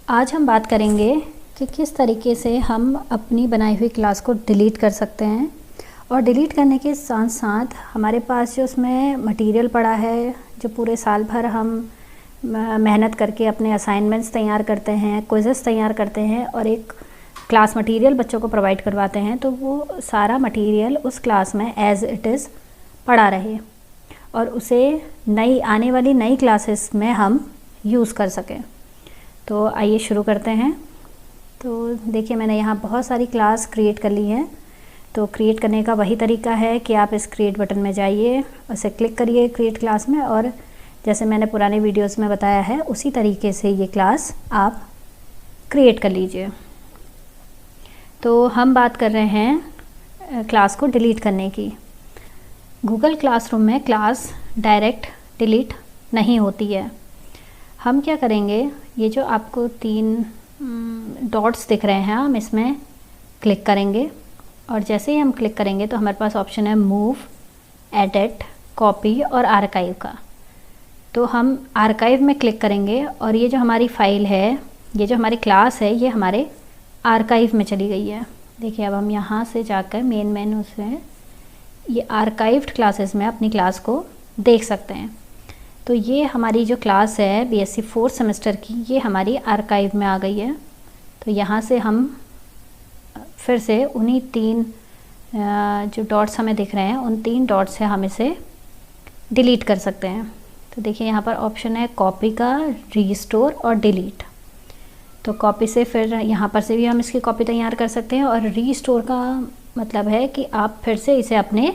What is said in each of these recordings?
आज हम बात करेंगे कि किस तरीके से हम अपनी बनाई हुई क्लास को डिलीट कर सकते हैं और डिलीट करने के साथ साथ हमारे पास जो उसमें मटेरियल पड़ा है, जो पूरे साल भर हम मेहनत करके अपने असाइनमेंट्स तैयार करते हैं, क्विज़ेस तैयार करते हैं और एक क्लास मटेरियल बच्चों को प्रोवाइड करवाते हैं, तो वो सारा मटेरियल उस क्लास में एज़ इट इज़ पड़ा रहे और उसे आने वाली नई क्लासेस में हम यूज़ कर सकें। तो आइए शुरू करते हैं। तो देखिए, मैंने यहाँ बहुत सारी क्लास क्रिएट कर ली है। तो क्रिएट करने का वही तरीका है कि आप इस क्रिएट बटन में जाइए, उसे क्लिक करिए क्रिएट क्लास में, और जैसे मैंने पुराने वीडियोस में बताया है उसी तरीके से ये क्लास आप क्रिएट कर लीजिए। तो हम बात कर रहे हैं क्लास को डिलीट करने की। गूगल क्लासरूम में क्लास डायरेक्ट डिलीट नहीं होती है। हम क्या करेंगे, ये जो आपको 3 डॉट्स दिख रहे हैं, हम इसमें क्लिक करेंगे और जैसे ही हम क्लिक करेंगे तो हमारे पास ऑप्शन है मूव, एडिट, कॉपी और आर्काइव का। तो हम आर्काइव में क्लिक करेंगे और ये जो हमारी फ़ाइल है, ये जो हमारी क्लास है, ये हमारे आर्काइव में चली गई है। देखिए, अब हम यहाँ से जाकर मेन मेनू से ये आर्काइव्ड क्लासेस में अपनी क्लास को देख सकते हैं। तो ये हमारी जो क्लास है बीएससी 4th सेमेस्टर की, ये हमारी आर्काइव में आ गई है। तो यहाँ से हम फिर से उन्हीं 3 जो डॉट्स हमें दिख रहे हैं, उन 3 डॉट्स से हम इसे डिलीट कर सकते हैं। तो देखिए, यहाँ पर ऑप्शन है कॉपी का, रीस्टोर और डिलीट। तो कॉपी से फिर यहाँ पर से भी हम इसकी कॉपी तैयार कर सकते हैं, और रीस्टोर का मतलब है कि आप फिर से इसे अपने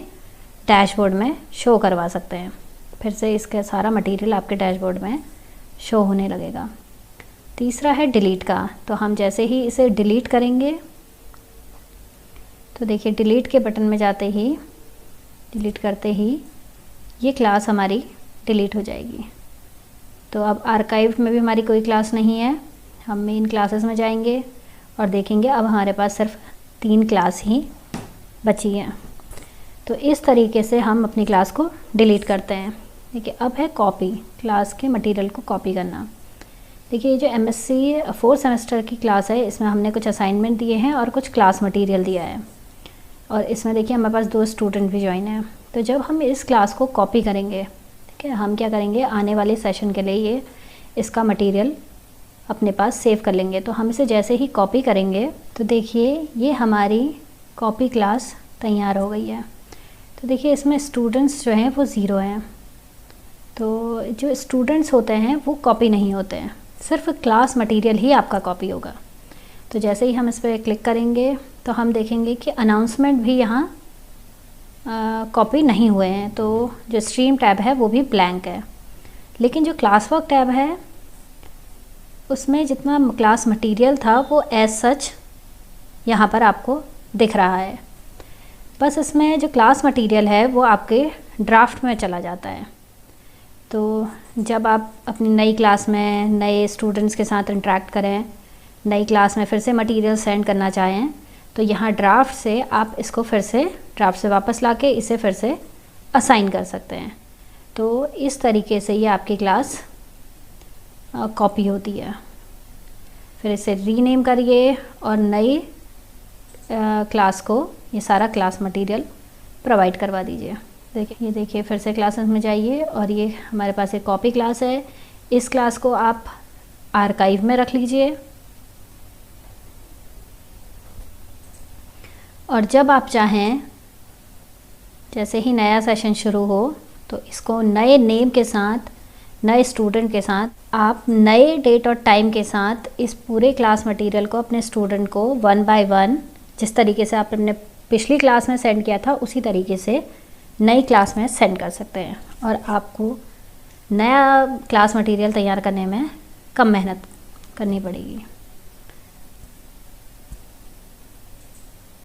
डैशबोर्ड में शो करवा सकते हैं। फिर से इसका सारा मटेरियल आपके डैशबोर्ड में शो होने लगेगा। तीसरा है डिलीट का। तो हम जैसे ही इसे डिलीट करेंगे तो देखिए, डिलीट के बटन में जाते ही, डिलीट करते ही ये क्लास हमारी डिलीट हो जाएगी। तो अब आर्काइव में भी हमारी कोई क्लास नहीं है। हम मेन क्लासेस में जाएंगे और देखेंगे अब हमारे पास सिर्फ 3 क्लास ही बची हैं। तो इस तरीके से हम अपनी क्लास को डिलीट करते हैं। देखिए, अब है कॉपी, क्लास के मटेरियल को कॉपी करना। देखिए, ये जो एमएससी 4th सेमेस्टर की क्लास है, इसमें हमने कुछ असाइनमेंट दिए हैं और कुछ क्लास मटेरियल दिया है, और इसमें देखिए हमारे पास 2 स्टूडेंट भी ज्वाइन हैं। तो जब हम इस क्लास को कॉपी करेंगे, ठीक है, हम क्या करेंगे, आने वाले सेशन के लिए ये इसका मटेरियल अपने पास सेव कर लेंगे। तो हम इसे जैसे ही कॉपी करेंगे तो देखिए ये हमारी कॉपी क्लास तैयार हो गई है। तो देखिए, इसमें स्टूडेंट्स जो हैं वो 0 हैं। तो जो स्टूडेंट्स होते हैं वो कॉपी नहीं होते हैं, सिर्फ क्लास मटेरियल ही आपका कॉपी होगा। तो जैसे ही हम इस पर क्लिक करेंगे तो हम देखेंगे कि अनाउंसमेंट भी यहाँ कॉपी नहीं हुए हैं। तो जो स्ट्रीम टैब है वो भी ब्लैंक है, लेकिन जो क्लास वर्क टैब है उसमें जितना क्लास मटेरियल था वो एज सच यहाँ पर आपको दिख रहा है। बस इसमें जो क्लास मटेरियल है वो आपके ड्राफ्ट में चला जाता है। तो जब आप अपनी नई क्लास में नए स्टूडेंट्स के साथ इंटरेक्ट करें, नई क्लास में फिर से मटेरियल सेंड करना चाहें, तो यहाँ ड्राफ्ट से आप इसको फिर से ड्राफ्ट से वापस लाके इसे फिर से असाइन कर सकते हैं। तो इस तरीके से ये आपकी क्लास कॉपी होती है। फिर इसे रीनेम करिए और नई क्लास को ये सारा क्लास मटेरियल प्रोवाइड करवा दीजिए। देखिए, ये देखिए, फिर से क्लासेस में जाइए और ये हमारे पास एक कॉपी क्लास है। इस क्लास को आप आर्काइव में रख लीजिए, और जब आप चाहें, जैसे ही नया सेशन शुरू हो, तो इसको नए नेम के साथ, नए स्टूडेंट के साथ, आप नए डेट और टाइम के साथ इस पूरे क्लास मटेरियल को अपने स्टूडेंट को 1 by 1, जिस तरीके से आपने पिछली क्लास में सेंड किया था उसी तरीके से नई क्लास में सेंड कर सकते हैं, और आपको नया क्लास मटेरियल तैयार करने में कम मेहनत करनी पड़ेगी।